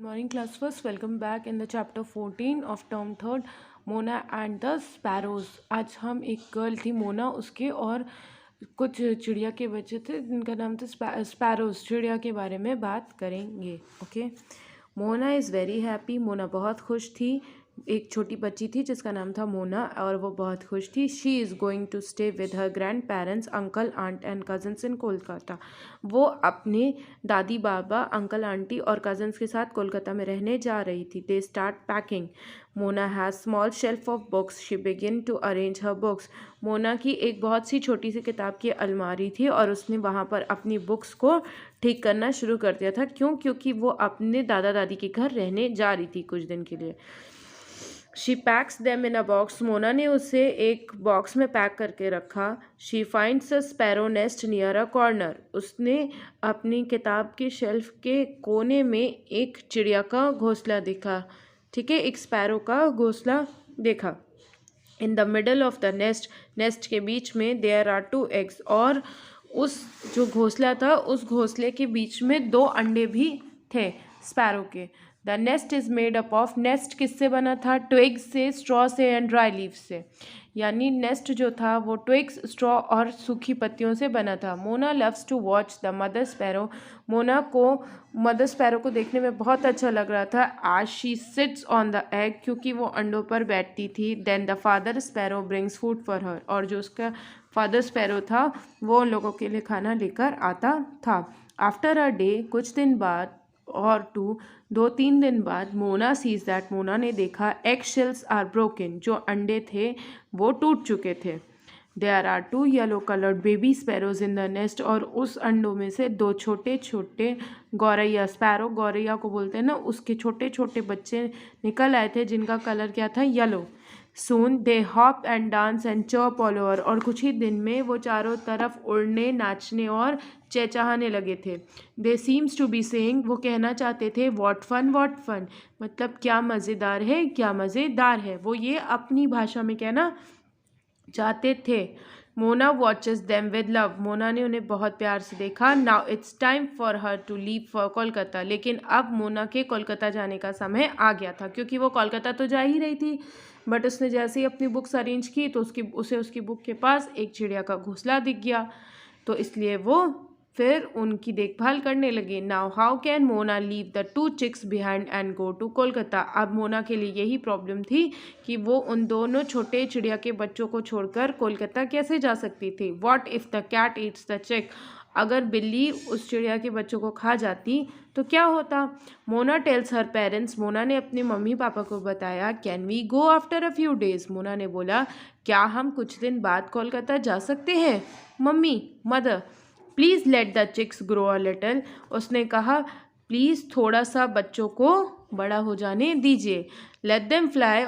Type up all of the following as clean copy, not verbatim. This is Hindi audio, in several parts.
Morning class first, welcome back in the chapter 14 of term third, Mona and the sparrows. आज हम एक गर्ल थी मोना, उसके और कुछ चिड़िया के बच्चे थे जिनका नाम था स्पैरोज। चिड़िया के बारे में बात करेंगे। Okay, Mona is very happy. Mona बहुत खुश थी। एक छोटी बच्ची थी जिसका नाम था मोना और वो बहुत खुश थी। She is going to stay with her grandparents, uncle, aunt and cousins in Kolkata. वो अपने दादी बाबा, अंकल आंटी और कजन्स के साथ कोलकाता में रहने जा रही थी। They start packing. Mona has small shelf of books. She begin to arrange her books. Mona की एक बहुत सी छोटी सी किताब की अलमारी थी और उसने वहाँ पर अपनी बुक्स को ठीक करना शुरू कर दिया था। क्योंकि वो अपने दादा दादी के घर रहने जा रही थी कुछ दिन के लिए। She PACS them in a box. Mona ने उसे एक बॉक्स में पैक करके रखा। She finds a sparrow nest near a corner. उसने अपनी किताब के शेल्फ के कोने में एक चिड़िया का घोंसला देखा। ठीक है, एक स्पैरो का घोंसला देखा। In the middle of the nest के बीच में देयर आर 2 एग्स। और उस जो घोंसला था उस घोंसले के बीच में 2 अंडे भी थे स्पैरो के। The nest is made up of. Nest किससे बना था? ट्विग्स से, स्ट्रॉ से एंड ड्राई लीव्स से। यानी नेस्ट जो था वो ट्विग्स, स्ट्रॉ और सूखी पत्तियों से बना था। Mona loves to watch the mother sparrow. Mona को मदर स्पैरो को देखने में बहुत अच्छा लग रहा था। आज she sits on the egg, क्योंकि वो अंडों पर बैठती थी। Then the father sparrow brings food for her. और जो उसका फादर स्पैरो था वो उन लोगों के लिए खाना लेकर आता था। आफ्टर अ डे, कुछ दिन बाद और 2-3 दिन बाद, मोना सीज दैट, मोना ने देखा एग शेल्स आर ब्रोकन। जो अंडे थे वो टूट चुके थे। There are 2 yellow coloured baby sparrows in the nest. और उस अंडों में से 2 छोटे छोटे गौरैया, स्पैरो गौरैया को बोलते हैं ना, उसके छोटे छोटे बच्चे निकल आए थे जिनका कलर क्या था? Yellow. Soon they hop and dance and chirp all over. और कुछ ही दिन में वो चारों तरफ उड़ने, नाचने और चहचहाने लगे थे। दे सीम्स टू बी सेइंग, वो कहना चाहते थे व्हाट फन, व्हाट फन, मतलब क्या मज़ेदार है, क्या मज़ेदार है। वो ये अपनी भाषा में कहना चाहते थे। Mona watches them with love. Mona ने उन्हें बहुत प्यार से देखा। Now it's time for her to leave for Kolkata. लेकिन अब मोना के कोलकाता जाने का समय आ गया था, क्योंकि वो कोलकाता तो जा ही रही थी। बट उसने जैसे ही अपनी बुक्स अरेंज की तो उसकी बुक के पास एक चिड़िया का घोंसला दिख गया। तो इसलिए वो फिर उनकी देखभाल करने लगे। Now how can Mona leave the 2 chicks behind and go to Kolkata. अब मोना के लिए यही प्रॉब्लम थी कि वो उन दोनों छोटे चिड़िया के बच्चों को छोड़कर कोलकाता कैसे जा सकती थी। What if the cat eats the chick. अगर बिल्ली उस चिड़िया के बच्चों को खा जाती तो क्या होता? Mona tells her parents. Mona ने अपने मम्मी पापा को बताया। Can we go after a few days. Mona ने बोला, क्या हम कुछ दिन बाद कोलकाता जा सकते हैं? Mummy, mother, please let the chicks grow a little. उसने कहा, प्लीज़ थोड़ा सा बच्चों को बड़ा हो जाने दीजिए। Let them fly,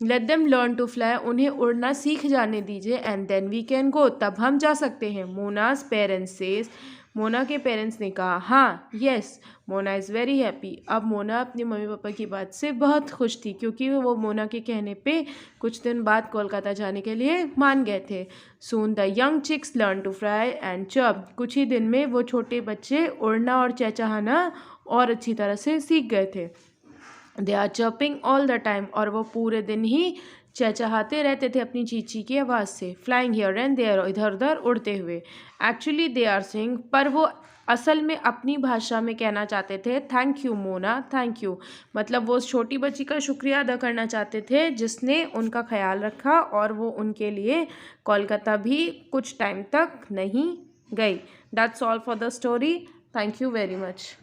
let them learn to fly, उन्हें उड़ना सीख जाने दीजिए। And then we can go, तब हम जा सकते हैं। मोनाज पेरेंट्स सेज, मोना के पेरेंट्स ने कहा हाँ, yes. Mona is very happy. अब मोना अपने मम्मी पापा की बात से बहुत खुश थी, क्योंकि वो मोना के कहने पे कुछ दिन बाद कोलकाता जाने के लिए मान गए थे। Soon the young chicks learn to fly and chirp. कुछ ही दिन में वो छोटे बच्चे उड़ना और चहचहाना और अच्छी तरह से सीख गए थे। They are chirping all the time. और वो पूरे दिन ही चहचहाते रहते थे अपनी चींची की आवाज़ से। फ्लाइंग हियर एंड देयर, इधर उधर उड़ते हुए। एक्चुअली दे आर सेइंग, पर वो असल में अपनी भाषा में कहना चाहते थे thank you Mona, thank you. मतलब वो उस छोटी बच्ची का शुक्रिया अदा करना चाहते थे जिसने उनका ख्याल रखा और वो उनके लिए कोलकाता भी कुछ टाइम तक नहीं गई। That's all for the story. Thank you very much.